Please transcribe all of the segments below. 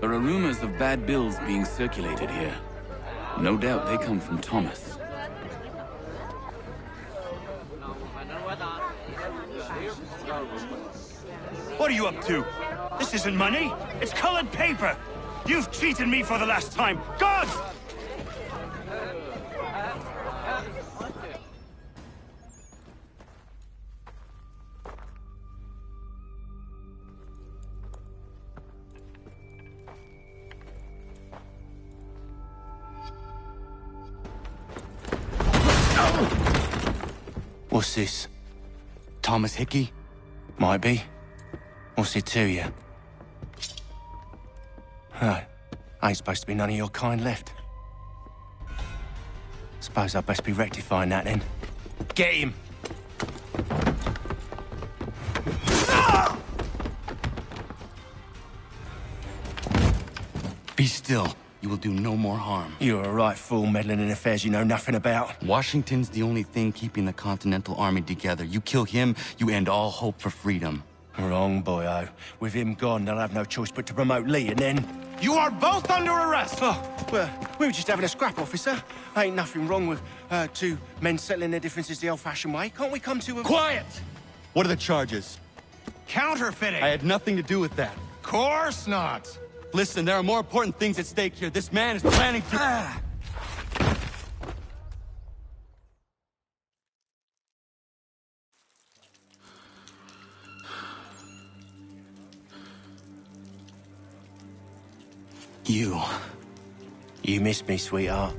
There are rumors of bad bills being circulated here. No doubt they come from Thomas. What are you up to? This isn't money. It's colored paper. You've cheated me for the last time. God! What's this? Thomas Hickey? Might be. What's it to you? Ain't supposed to be none of your kind left. Suppose I'd best be rectifying that then. Get him! Be still. You will do no more harm. You're a right fool meddling in affairs you know nothing about. Washington's the only thing keeping the Continental Army together. You kill him, you end all hope for freedom. Wrong, boyo. With him gone, they'll have no choice but to promote Lee, and then... You are both under arrest! Oh, well, we were just having a scrap, officer. Ain't nothing wrong with two men settling their differences the old-fashioned way. Can't we come to a... Quiet! What are the charges? Counterfeiting! I had nothing to do with that. Course not! Listen, there are more important things at stake here. This man is planning to... You missed me, sweetheart.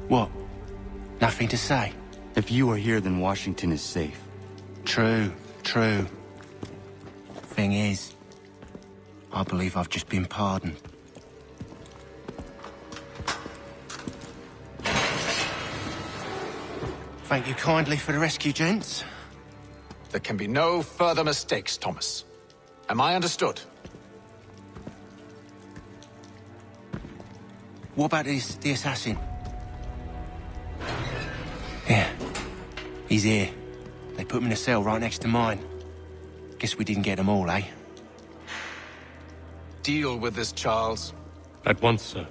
What? Nothing to say? If you are here, then Washington is safe. True. Thing is, I believe I've just been pardoned. Thank you kindly for the rescue, gents. There can be no further mistakes, Thomas. Am I understood? What about the assassin? Yeah, he's here. They put him in a cell right next to mine. Guess we didn't get them all, eh? Deal with this, Charles. At once, sir.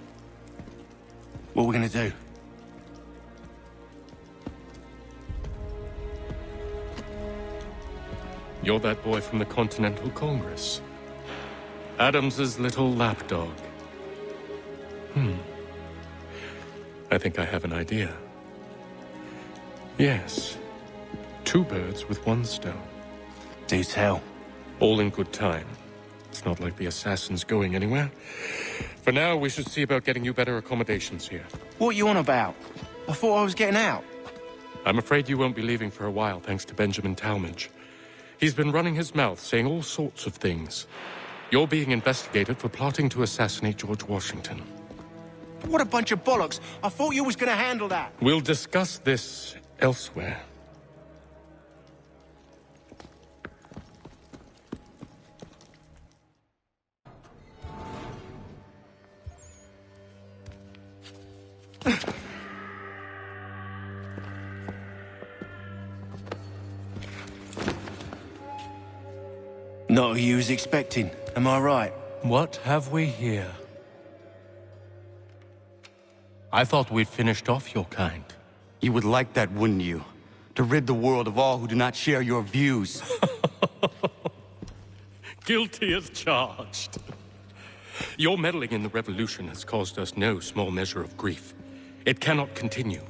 What are we gonna do? You're that boy from the Continental Congress. Adams's little lapdog. I think I have an idea. Yes. 2 birds with 1 stone. Do tell. All in good time. It's not like the assassin's going anywhere. For now, we should see about getting you better accommodations here. What are you on about? I thought I was getting out. I'm afraid you won't be leaving for a while, thanks to Benjamin Talmadge. He's been running his mouth, saying all sorts of things. You're being investigated for plotting to assassinate George Washington. What a bunch of bollocks. I thought you was gonna handle that. We'll discuss this elsewhere. Not who you was expecting, am I right? What have we here? I thought we'd finished off your kind. You would like that, wouldn't you? To rid the world of all who do not share your views. Guilty as charged. Your meddling in the revolution has caused us no small measure of grief. It cannot continue.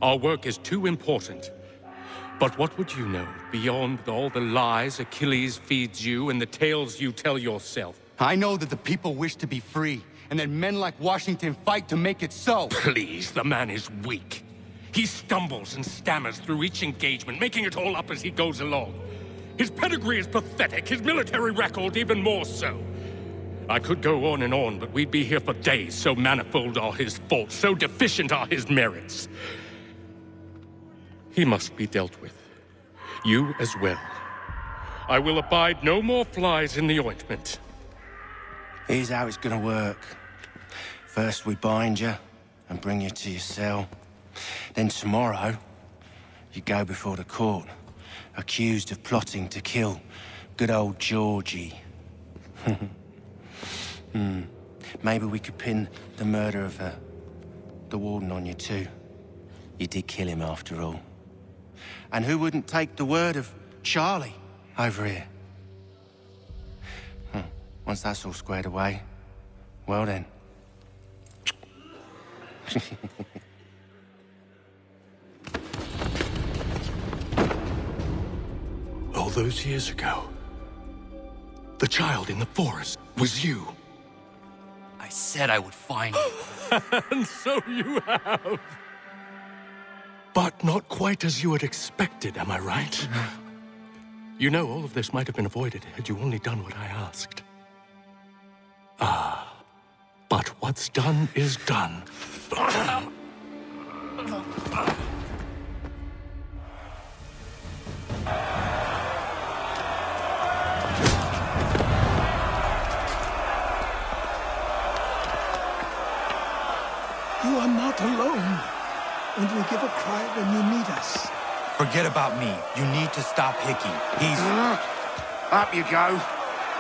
Our work is too important. But what would you know beyond all the lies Achilles feeds you and the tales you tell yourself? I know that the people wish to be free, and that men like Washington fight to make it so. Please, the man is weak. He stumbles and stammers through each engagement, making it all up as he goes along. His pedigree is pathetic, his military record even more so. I could go on and on, but we'd be here for days, so manifold are his faults, so deficient are his merits. He must be dealt with. You as well. I will abide no more flies in the ointment. Here's how it's gonna work. First we bind you and bring you to your cell. Then tomorrow, you go before the court, accused of plotting to kill good old Georgie. Maybe we could pin the murder of the warden on you too. You did kill him after all. And who wouldn't take the word of Charlie over here? Once that's all squared away, well then. All those years ago, the child in the forest was you. I said I would find you. And so you have. But not quite as you had expected, am I right? You know, all of this might have been avoided had you only done what I asked. But what's done is done. You are not alone. And we'll give a cry when you need us. Forget about me. You need to stop Hickey. He's... Up you go.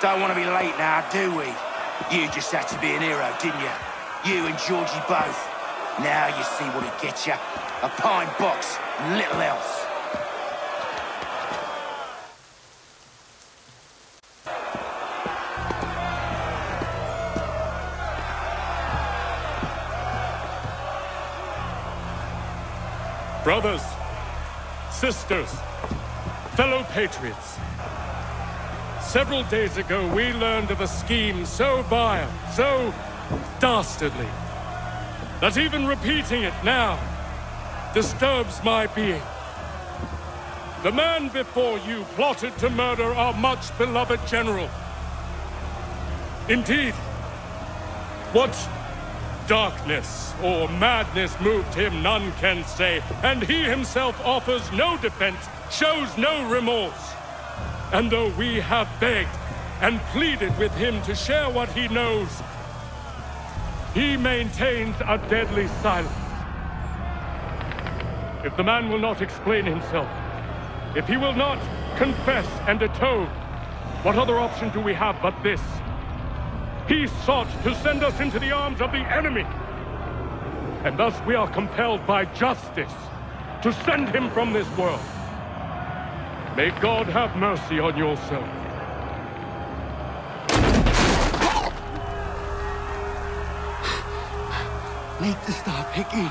Don't want to be late now, do we? You just had to be an hero, didn't you? You and Georgie both. Now you see what it gets you. A pine box, little else. Brothers, sisters, fellow patriots. Several days ago, we learned of a scheme so vile, so dastardly, that even repeating it now disturbs my being. The man before you plotted to murder our much-beloved general. Indeed, what darkness or madness moved him, none can say, and he himself offers no defense, shows no remorse. And though we have begged and pleaded with him to share what he knows, he maintains a deadly silence. If the man will not explain himself, if he will not confess and atone, what other option do we have but this? He sought to send us into the arms of the enemy. And thus we are compelled by justice to send him from this world. May God have mercy on your soul. Need to stop Hickey.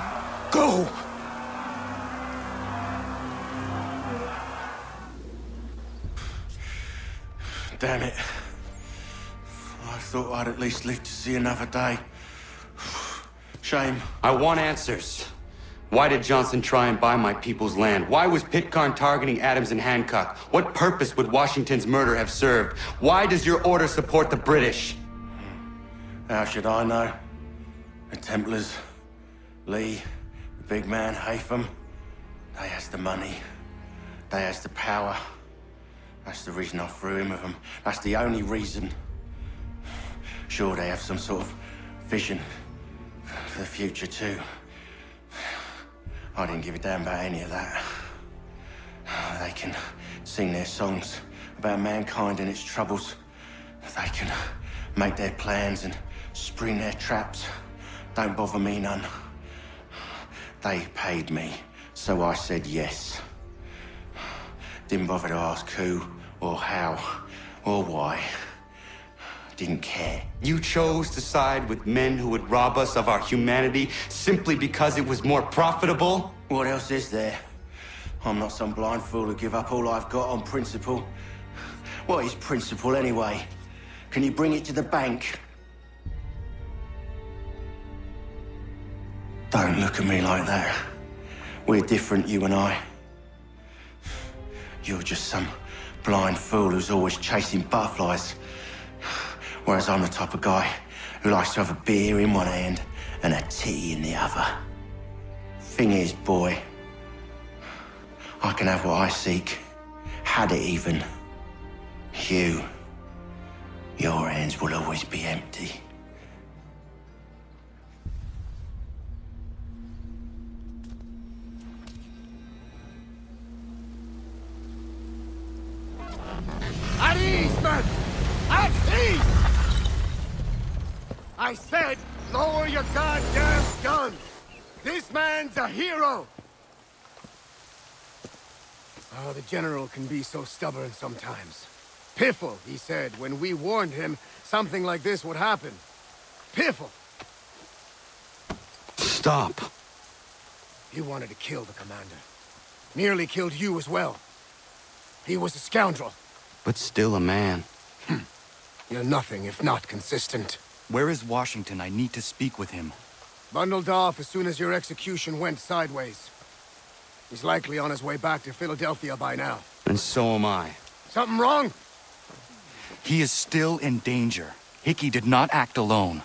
Go! Damn it. I thought I'd at least live to see another day. Shame. I want answers. Why did Johnson try and buy my people's land? Why was Pitcairn targeting Adams and Hancock? What purpose would Washington's murder have served? Why does your order support the British? How should I know? The Templars, Lee, the big man, Haytham, they has the money. They has the power. That's the reason I threw in with them. That's the only reason. Sure, they have some sort of vision for the future too. I didn't give a damn about any of that. They can sing their songs about mankind and its troubles. They can make their plans and spring their traps. Don't bother me none. They paid me, so I said yes. Didn't bother to ask who, or how, or why. Didn't care. You chose to side with men who would rob us of our humanity simply because it was more profitable? What else is there? I'm not some blind fool who give up all I've got on principle. What is principle anyway? Can you bring it to the bank? Don't look at me like that. We're different, you and I. You're just some blind fool who's always chasing butterflies. Whereas I'm the type of guy who likes to have a beer in one hand and a tea in the other. Thing is, boy, I can have what I seek. Had it even. Your hands will always be empty. At ease, men! At ease! I said, lower your goddamn guns! This man's a hero! Oh, the General can be so stubborn sometimes. Piffle, he said, when we warned him something like this would happen. Piffle! Stop. He wanted to kill the commander. Nearly killed you as well. He was a scoundrel. But still a man. You're nothing if not consistent. Where is Washington? I need to speak with him. Bundled off as soon as your execution went sideways. He's likely on his way back to Philadelphia by now. And so am I. Something wrong? He is still in danger. Hickey did not act alone.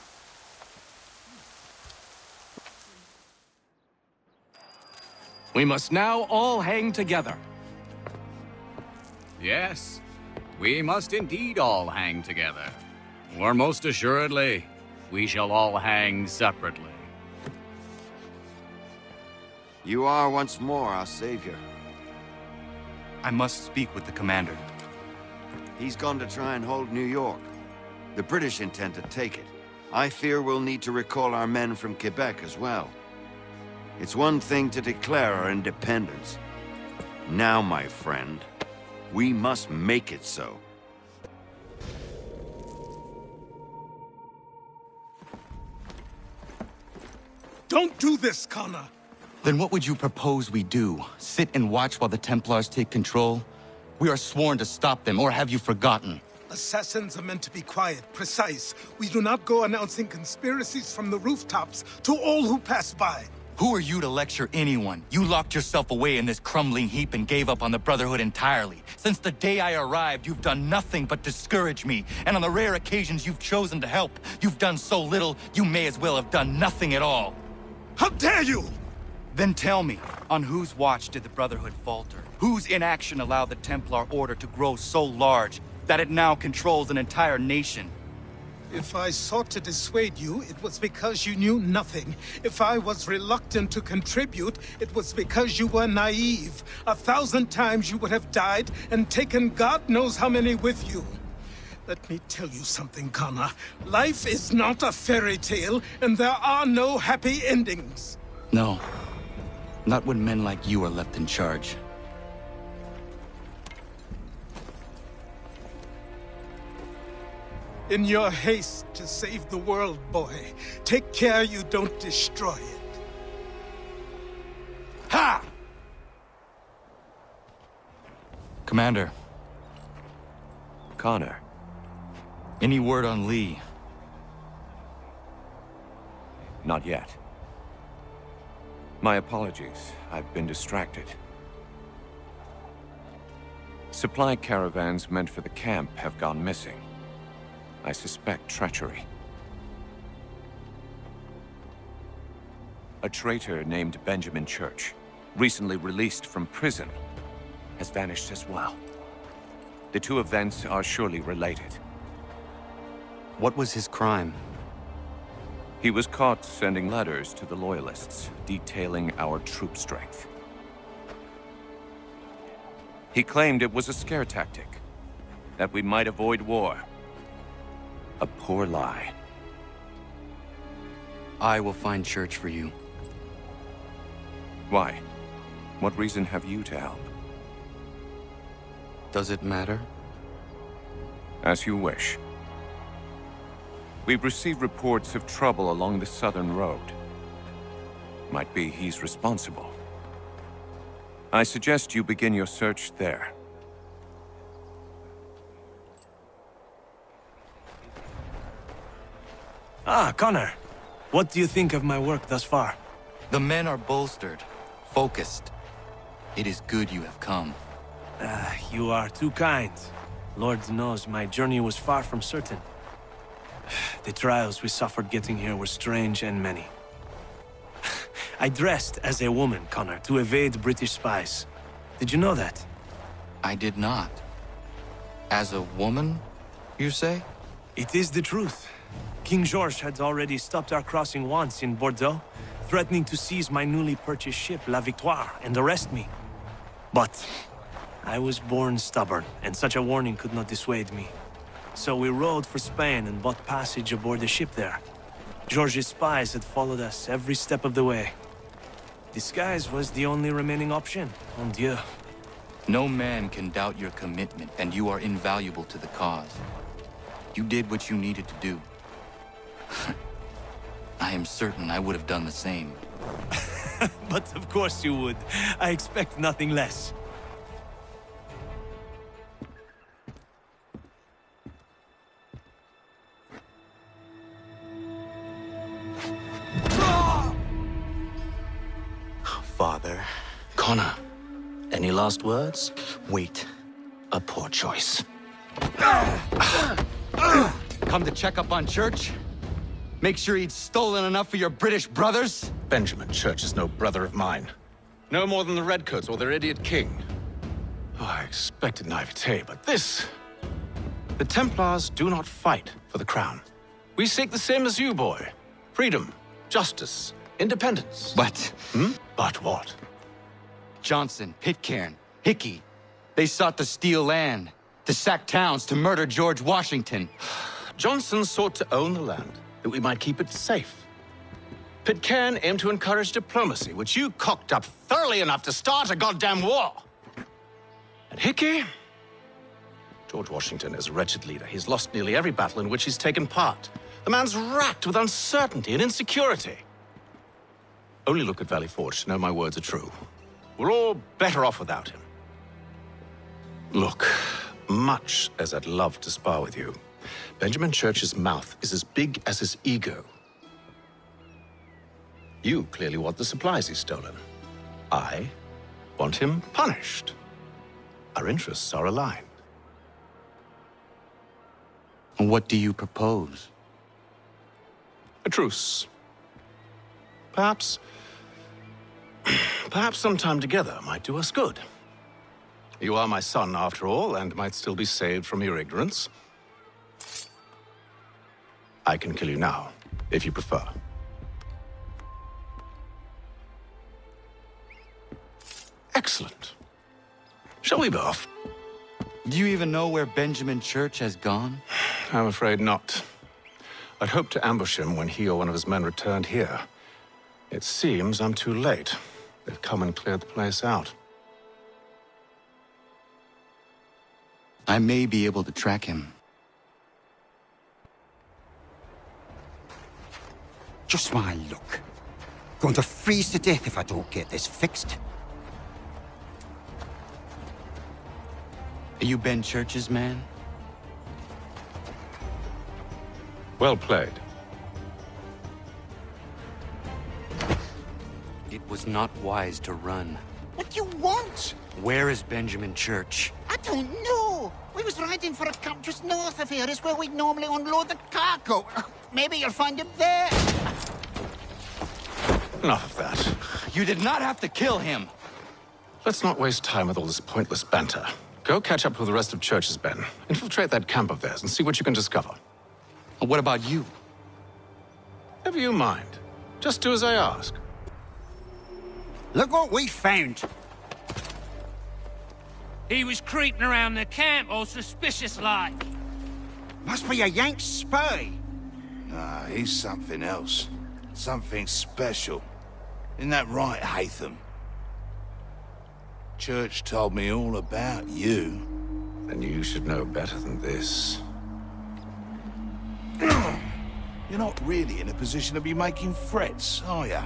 We must now all hang together. Yes, we must indeed all hang together. Or most assuredly, we shall all hang separately. You are once more our savior. I must speak with the commander. He's gone to try and hold New York. The British intend to take it. I fear we'll need to recall our men from Quebec as well. It's one thing to declare our independence. Now, my friend, we must make it so. Don't do this, Connor! Then what would you propose we do? Sit and watch while the Templars take control? We are sworn to stop them, or have you forgotten? Assassins are meant to be quiet, precise. We do not go announcing conspiracies from the rooftops to all who pass by. Who are you to lecture anyone? You locked yourself away in this crumbling heap and gave up on the Brotherhood entirely. Since the day I arrived, you've done nothing but discourage me. And on the rare occasions you've chosen to help, you've done so little, you may as well have done nothing at all. How dare you! Then tell me, on whose watch did the Brotherhood falter? Whose inaction allowed the Templar Order to grow so large that it now controls an entire nation? If I sought to dissuade you, it was because you knew nothing. If I was reluctant to contribute, it was because you were naive. 1,000 times you would have died and taken God knows how many with you. Let me tell you something, Connor. Life is not a fairy tale, and there are no happy endings. No. Not when men like you are left in charge. In your haste to save the world, boy, take care you don't destroy it. Ha! Commander. Connor. Any word on Lee? Not yet. My apologies. I've been distracted. Supply caravans meant for the camp have gone missing. I suspect treachery. A traitor named Benjamin Church, recently released from prison, has vanished as well. The two events are surely related. What was his crime? He was caught sending letters to the Loyalists, detailing our troop strength. He claimed it was a scare tactic, that we might avoid war. A poor lie. I will find Church for you. Why? What reason have you to help? Does it matter? As you wish. We've received reports of trouble along the southern road. Might be he's responsible. I suggest you begin your search there. Ah, Connor. What do you think of my work thus far? The men are bolstered, focused. It is good you have come. You are too kind. Lord knows my journey was far from certain. The trials we suffered getting here were strange and many. I dressed as a woman, Connor, to evade British spies. Did you know that? I did not. As a woman, you say? It is the truth. King George had already stopped our crossing once in Bordeaux, threatening to seize my newly purchased ship, La Victoire, and arrest me. But I was born stubborn, and such a warning could not dissuade me. So we rode for Spain and bought passage aboard the ship there. George's spies had followed us every step of the way. Disguise was the only remaining option. Mon Dieu. No man can doubt your commitment, and you are invaluable to the cause. You did what you needed to do. I am certain I would have done the same. But of course you would. I expect nothing less. Father. Connor, any last words? Wait. A poor choice. Come to check up on Church? Make sure he'd stolen enough for your British brothers? Benjamin Church is no brother of mine. No more than the Redcoats or their idiot king. Oh, I expected naivete, but this... The Templars do not fight for the crown. We seek the same as you, boy. Freedom, justice, independence. But... But what? Johnson, Pitcairn, Hickey. They sought to steal land, to sack towns, to murder George Washington. Johnson sought to own the land, that we might keep it safe. Pitcairn aimed to encourage diplomacy, which you cocked up thoroughly enough to start a goddamn war. And Hickey? George Washington is a wretched leader. He's lost nearly every battle in which he's taken part. The man's racked with uncertainty and insecurity. Only look at Valley Forge to know my words are true. We're all better off without him. Look, much as I'd love to spar with you, Benjamin Church's mouth is as big as his ego. You clearly want the supplies he's stolen. I want him punished. Our interests are aligned. What do you propose? A truce. Perhaps some time together might do us good. You are my son, after all, and might still be saved from your ignorance. I can kill you now, if you prefer. Excellent. Shall we be off? Do you even know where Benjamin Church has gone? I'm afraid not. I'd hoped to ambush him when he or one of his men returned here. It seems I'm too late. They've come and cleared the place out. I may be able to track him. Just my luck. Going to freeze to death if I don't get this fixed. Are you Ben Church's man? Well played. It was not wise to run. What do you want? Where is Benjamin Church? I don't know. We was riding for a camp just north of here. Is where we'd normally unload the cargo. Maybe you'll find him there. Enough of that. You did not have to kill him. Let's not waste time with all this pointless banter. Go catch up with the rest of Church's men. Infiltrate that camp of theirs and see what you can discover. And what about you? Never you mind. Just do as I ask. Look what we found. He was creeping around the camp all suspicious-like. Must be a Yank spy. Nah, he's something else. Something special. Isn't that right, Haytham? Church told me all about you. Then you should know better than this. You're not really in a position to be making threats, are ya?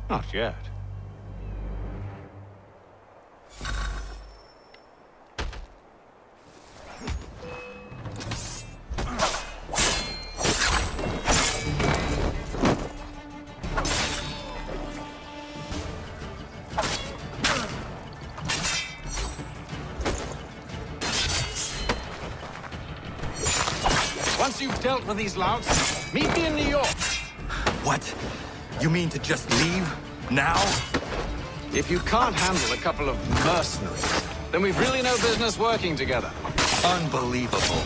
Not yet. Once you've dealt with these louts, meet me in New York. What? You mean to just leave? Now? If you can't handle a couple of mercenaries, then we've really no business working together. Unbelievable.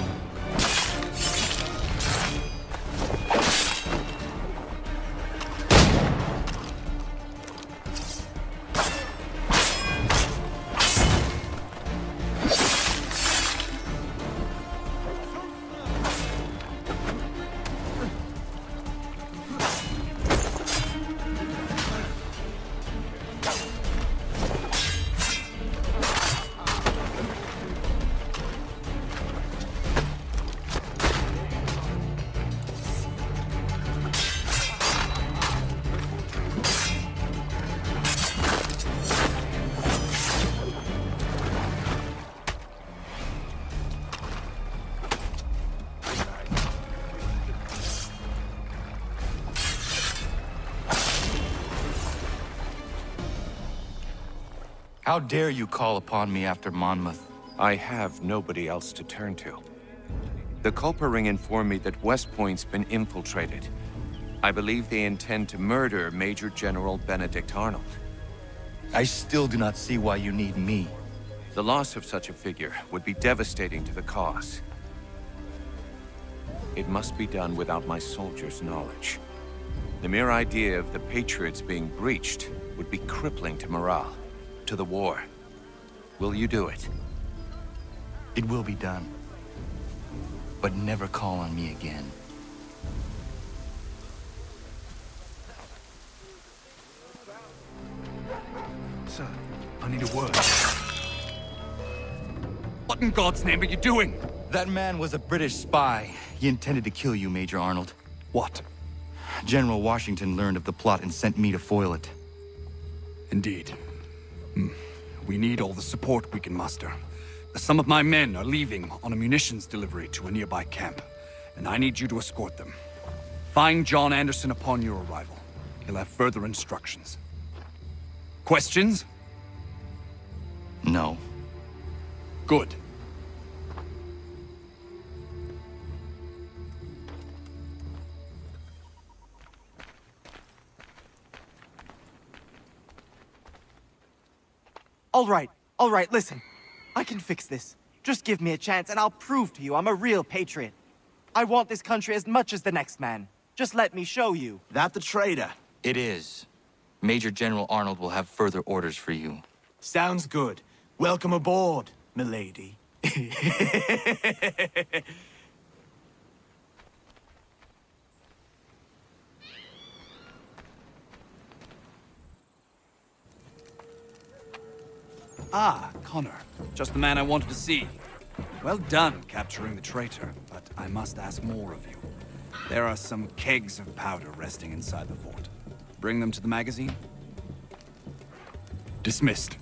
How dare you call upon me after Monmouth? I have nobody else to turn to. The Culper Ring informed me that West Point's been infiltrated. I believe they intend to murder Major General Benedict Arnold. I still do not see why you need me. The loss of such a figure would be devastating to the cause. It must be done without my soldiers' knowledge. The mere idea of the Patriots being breached would be crippling to morale, to the war. Will you do it? It will be done. But never call on me again. Sir, I need a word. What in God's name are you doing? That man was a British spy. He intended to kill you, Major Arnold. What? General Washington learned of the plot and sent me to foil it. Indeed. We need all the support we can muster. Some of my men are leaving on a munitions delivery to a nearby camp, and I need you to escort them. Find John Anderson upon your arrival. He'll have further instructions. Questions? No. Good. All right, listen. I can fix this. Just give me a chance and I'll prove to you I'm a real patriot. I want this country as much as the next man. Just let me show you. That the traitor? It is. Major General Arnold will have further orders for you. Sounds good. Welcome aboard, milady. Ah, Connor. Just the man I wanted to see. Well done capturing the traitor, but I must ask more of you. There are some kegs of powder resting inside the fort. Bring them to the magazine? Dismissed.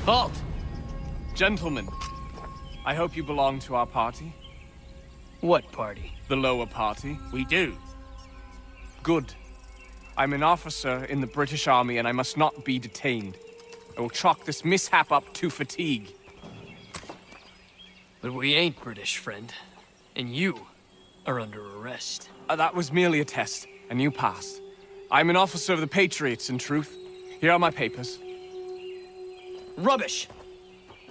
Halt! Gentlemen, I hope you belong to our party. What party? The lower party. We do. Good. I'm an officer in the British Army and I must not be detained. I will chalk this mishap up to fatigue. But we ain't British, friend. And you are under arrest. That was merely a test, and you passed. I'm an officer of the Patriots, in truth. Here are my papers. Rubbish!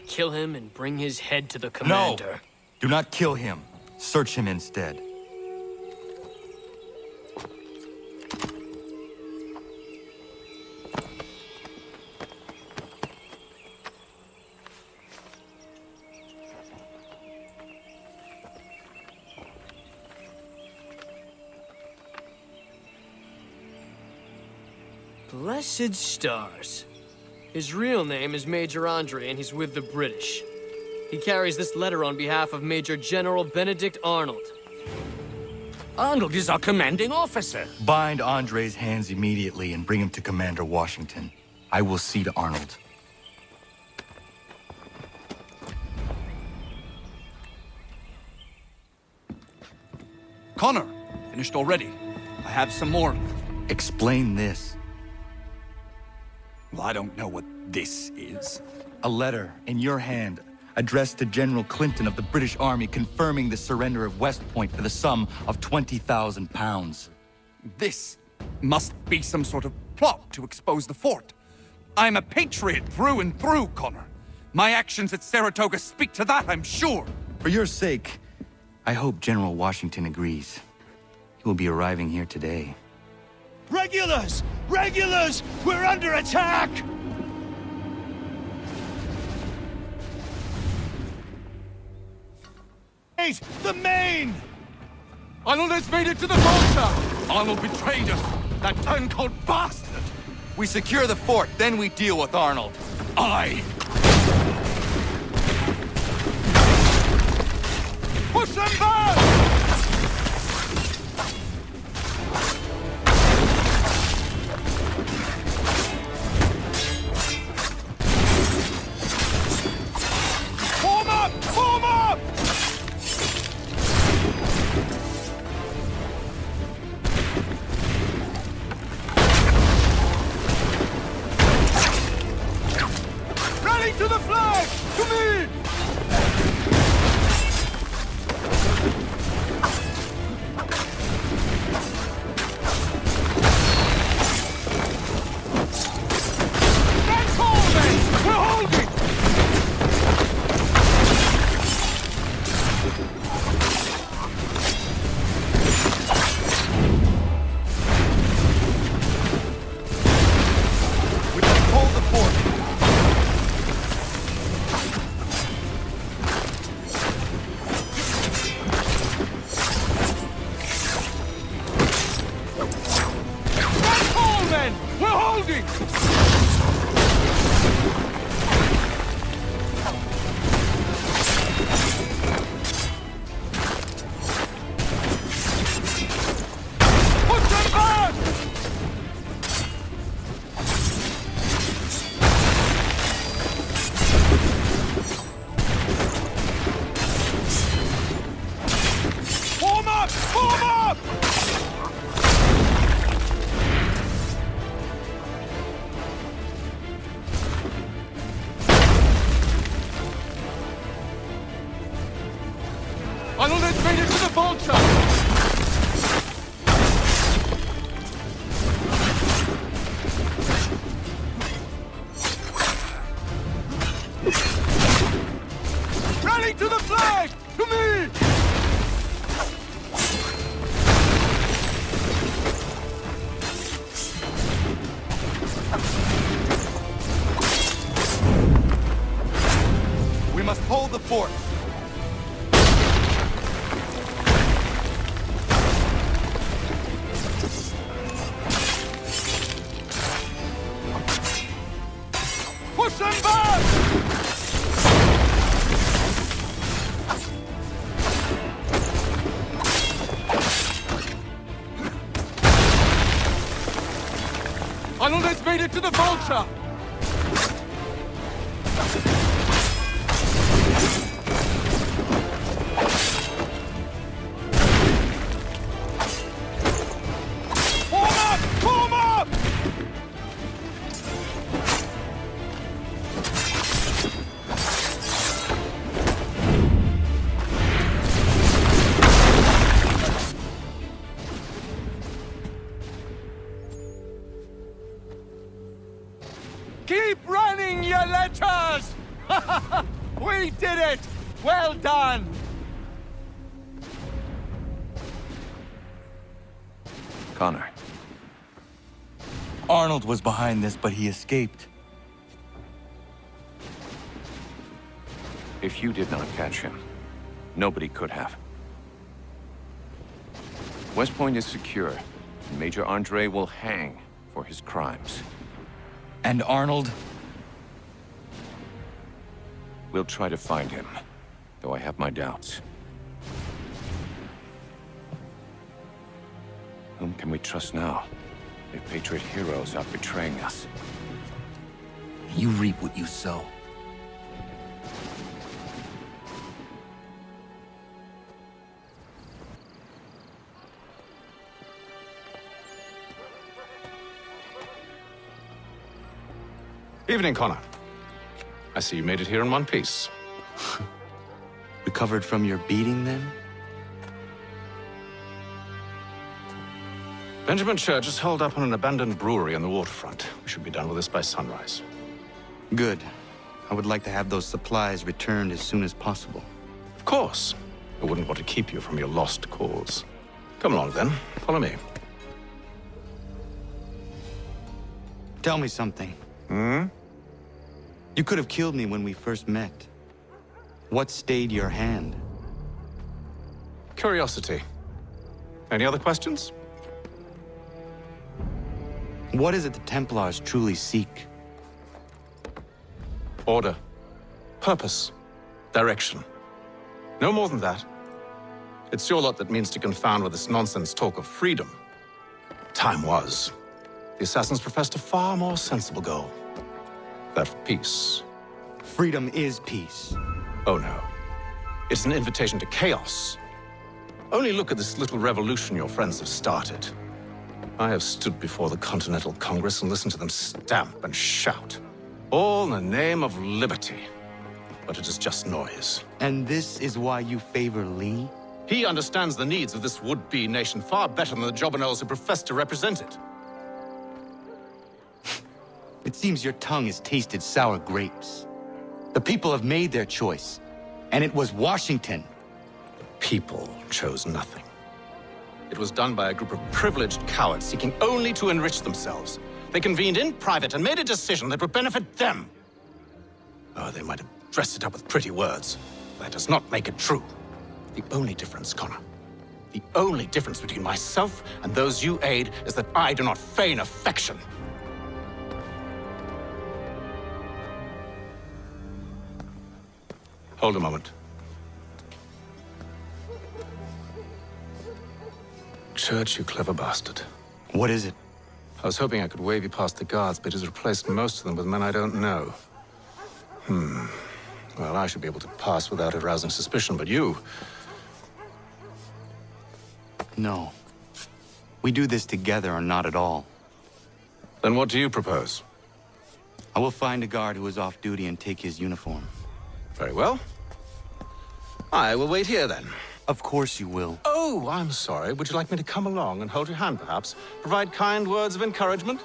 Kill him and bring his head to the commander. No! Do not kill him. Search him instead. Blessed stars. His real name is Major Andre, and he's with the British. He carries this letter on behalf of Major General Benedict Arnold. Arnold is our commanding officer. Bind Andre's hands immediately and bring him to Commander Washington. I will see to Arnold. Connor, finished already. I have some more. Explain this. Well, I don't know what this is. A letter in your hand, addressed to General Clinton of the British Army confirming the surrender of West Point for the sum of 20,000 pounds. This must be some sort of plot to expose the fort. I'm a patriot through and through, Connor. My actions at Saratoga speak to that, I'm sure. For your sake, I hope General Washington agrees. He will be arriving here today. Regulars! Regulars! We're under attack! The Maine! Arnold has made it to the fort! Arnold betrayed us! That turncoat bastard! We secure the fort, then we deal with Arnold. Aye! Push them back! Form up! Form up! men! We're holding! Push them back! Form up! Form up! Arnold has made it to the vulture! Rally to the flag! To me! We must hold the fort. Push them back! Arnold has made it to the vulture! Form up! Form up! Keep running, you letters! We did it! Well done! Connor. Arnold was behind this, but he escaped. If you did not catch him, nobody could have. West Point is secure, and Major Andre will hang for his crimes. And Arnold? We'll try to find him, though I have my doubts. Whom can we trust now, if Patriot heroes are betraying us? You reap what you sow. Evening, Connor. I see you made it here in one piece. Recovered from your beating, then? Benjamin Church is holed up on an abandoned brewery on the waterfront. We should be done with this by sunrise. Good. I would like to have those supplies returned as soon as possible. Of course. I wouldn't want to keep you from your lost cause. Come along, then. Follow me. Tell me something. You could have killed me when we first met. What stayed your hand? Curiosity. Any other questions? What is it the Templars truly seek? Order. Purpose. Direction. No more than that. It's your lot that means to confound with this nonsense talk of freedom. Time was. The assassins professed a far more sensible goal. That of peace. Freedom is peace. Oh no. It's an invitation to chaos. Only look at this little revolution your friends have started. I have stood before the Continental Congress and listened to them stamp and shout. All in the name of liberty. But it is just noise. And this is why you favor Lee? He understands the needs of this would-be nation far better than the jobberknolls who profess to represent it. It seems your tongue has tasted sour grapes. The people have made their choice, and it was Washington. The people chose nothing. It was done by a group of privileged cowards seeking only to enrich themselves. They convened in private and made a decision that would benefit them. Oh, they might have dressed it up with pretty words. That does not make it true. The only difference, Connor, The only difference between myself and those you aid is that I do not feign affection. Hold a moment. Church, you clever bastard. What is it? I was hoping I could wave you past the guards, but he's replaced most of them with men I don't know. Well, I should be able to pass without arousing suspicion, but you... No. We do this together or not at all. Then what do you propose? I will find a guard who is off duty and take his uniform. Very well. I will wait here, then. Of course you will. Oh, I'm sorry. Would you like me to come along and hold your hand, perhaps? Provide kind words of encouragement?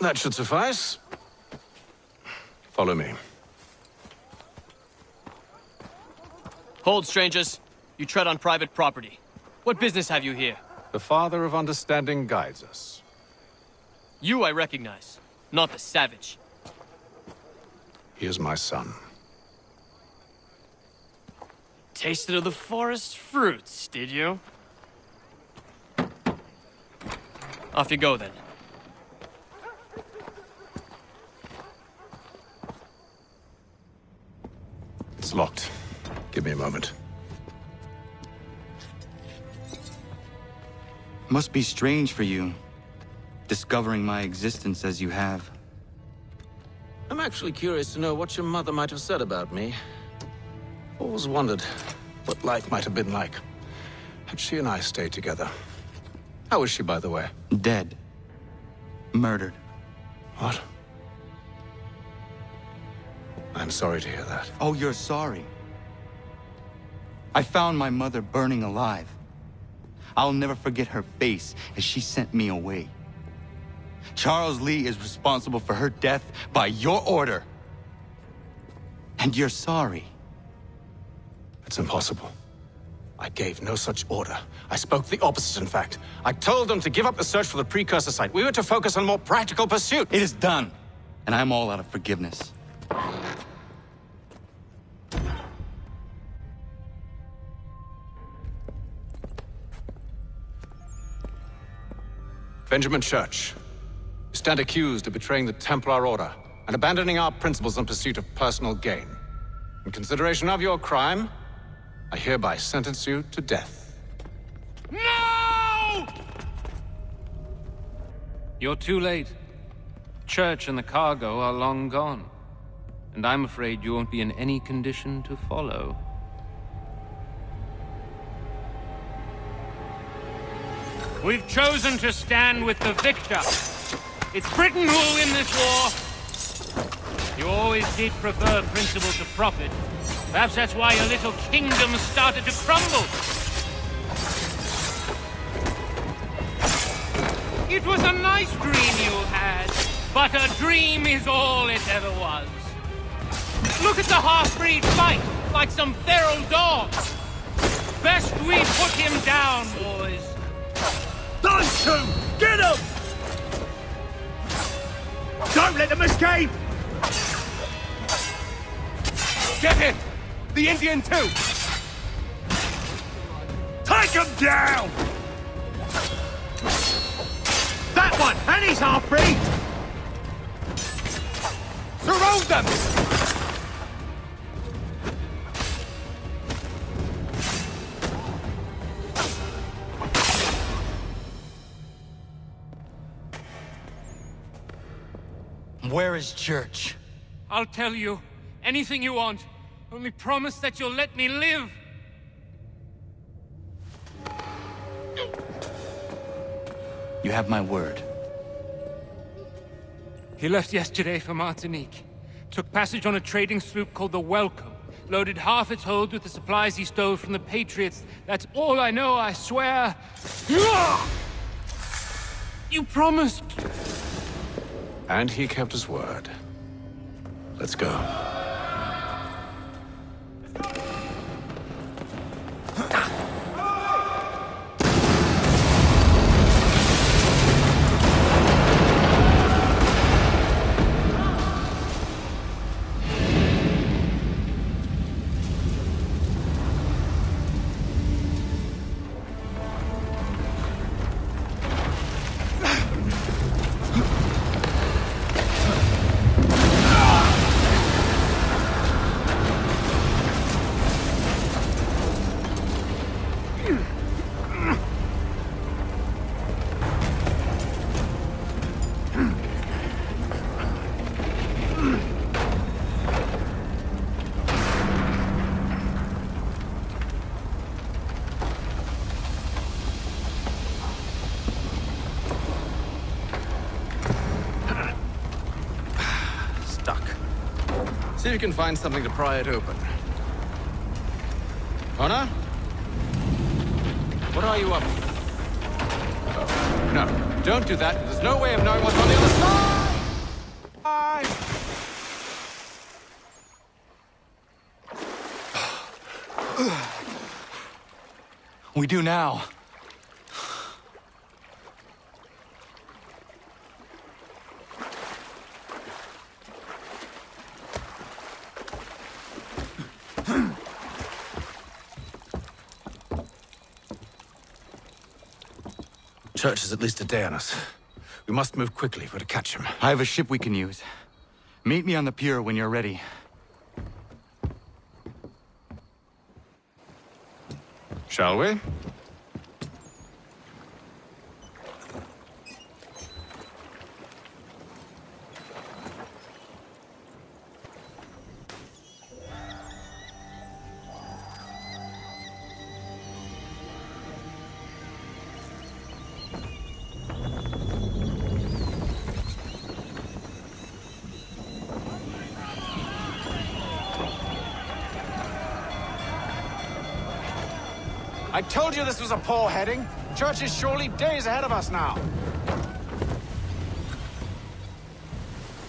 That should suffice. Follow me. Hold, strangers. You tread on private property. What business have you here? The Father of Understanding guides us. You I recognize, not the savage. He is my son. Tasted of the forest fruits, did you? Off you go, then. It's locked. Give me a moment. Must be strange for you, discovering my existence as you have. I'm actually curious to know what your mother might have said about me. Always wondered what life might have been like had she and I stayed together. How is she, by the way? Dead. Murdered. What? I'm sorry to hear that. Oh, you're sorry. I found my mother burning alive. I'll never forget her face as she sent me away. Charles Lee is responsible for her death by your order. And you're sorry. It's impossible. I gave no such order. I spoke the opposite, in fact. I told them to give up the search for the precursor site. We were to focus on more practical pursuit. It is done, and I'm all out of forgiveness. Benjamin Church, you stand accused of betraying the Templar Order and abandoning our principles in pursuit of personal gain. In consideration of your crime, I hereby sentence you to death. No! You're too late. Church and the cargo are long gone. And I'm afraid you won't be in any condition to follow. We've chosen to stand with the victor. It's Britain who will win this war. You always did prefer principle to profit. Perhaps that's why your little kingdom started to crumble. It was a nice dream you had, but a dream is all it ever was. Look at the half-breed fight, like some feral dogs. Best we put him down, boys. Those two! Get them! Don't let them escape! Get in! The Indian too! Take him down! That one! And he's half-breed! Surround them! Where is Church? I'll tell you. Anything you want. Only promise that you'll let me live. You have my word. He left yesterday for Martinique. Took passage on a trading sloop called the Welcome. Loaded half its hold with the supplies he stole from the Patriots. That's all I know, I swear. You promised. And he kept his word. Let's go. See if you can find something to pry it open. Connor? What are you up to? Oh, no, don't do that. There's no way of knowing what's on the other side! We do now. Church is at least a day on us. We must move quickly if we're to catch him. I have a ship we can use. Meet me on the pier when you're ready. Shall we? I told you this was a poor heading. Church is surely days ahead of us now.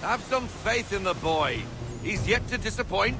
Have some faith in the boy. He's yet to disappoint.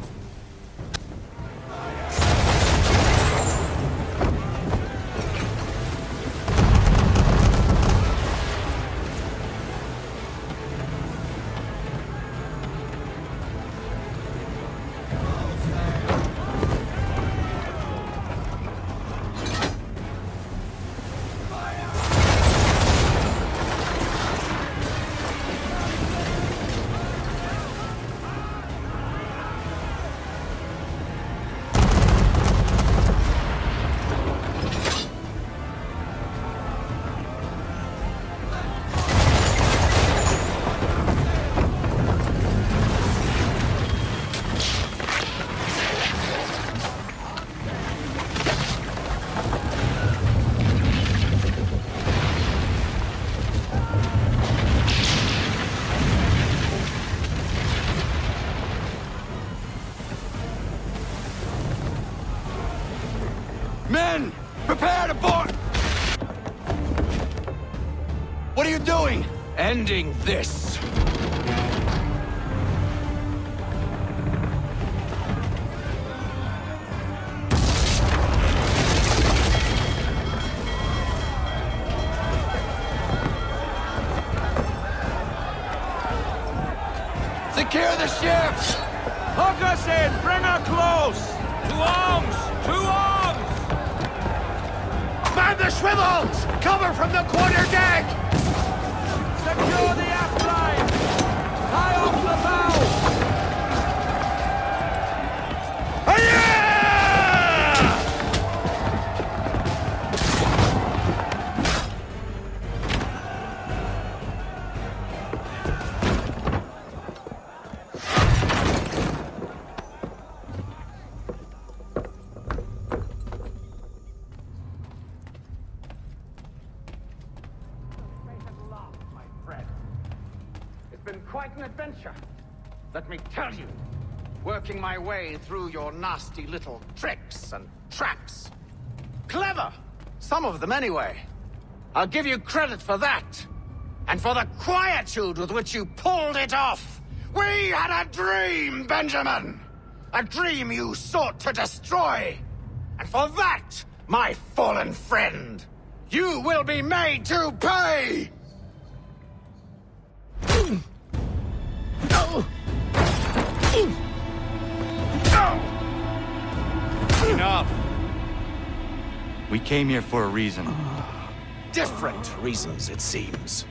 Men! Prepare to board! What are you doing? Ending this. Secure the ship! Hook us in! Bring her close! arms! To arms! Man the swivels! Cover from the quarter deck! Secure the aft line! Tie off the bow! Quite an adventure, let me tell you. Working my way through your nasty little tricks and traps. Clever! Some of them anyway. I'll give you credit for that. And for the quietude with which you pulled it off. We had a dream, Benjamin! A dream you sought to destroy. And for that, my fallen friend, you will be made to pay! Enough! We came here for a reason. Different reasons, it seems.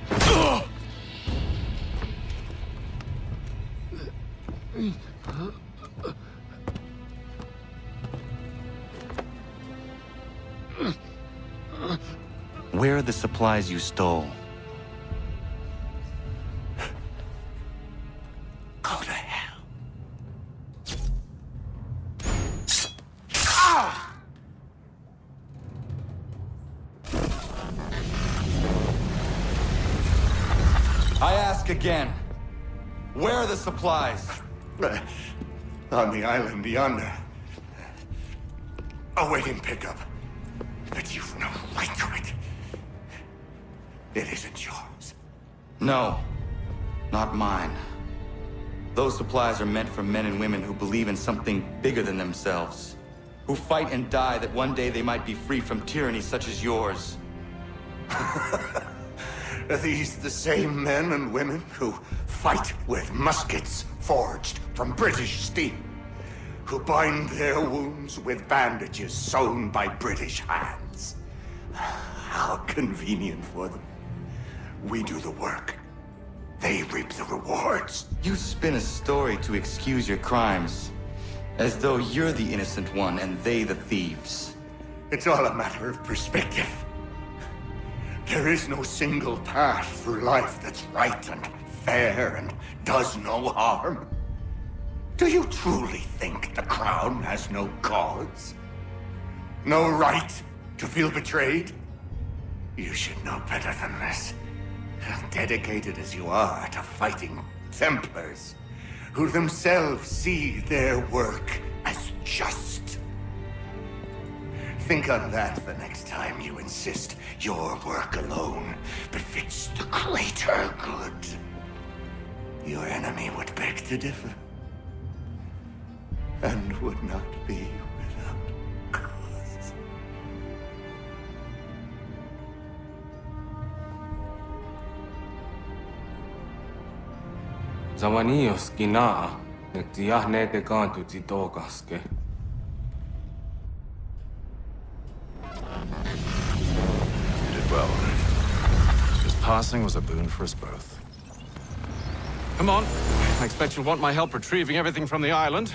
Where are the supplies you stole? Go to hell. I ask again. Where are the supplies? On the island yonder. Awaiting pickup. But you've no right to it. It isn't yours. No. Not mine. Those supplies are meant for men and women who believe in something bigger than themselves. Who fight and die that one day they might be free from tyranny such as yours. Are these the same men and women who fight with muskets forged from British steel? Who bind their wounds with bandages sewn by British hands? How convenient for them. We do the work. They reap the rewards. You spin a story to excuse your crimes. As though you're the innocent one and they the thieves. It's all a matter of perspective. There is no single path through life that's right and fair and does no harm. Do you truly think the Crown has no cause? No right to feel betrayed? You should know better than this. Dedicated as you are to fighting Templars, who themselves see their work as just. Think on that the next time you insist your work alone befits the greater good. Your enemy would beg to differ, and would not be without cause. Zawanios kinaa, nagtiyahne te kantu titokaske. You did well. His passing was a boon for us both. Come on. I expect you'll want my help retrieving everything from the island.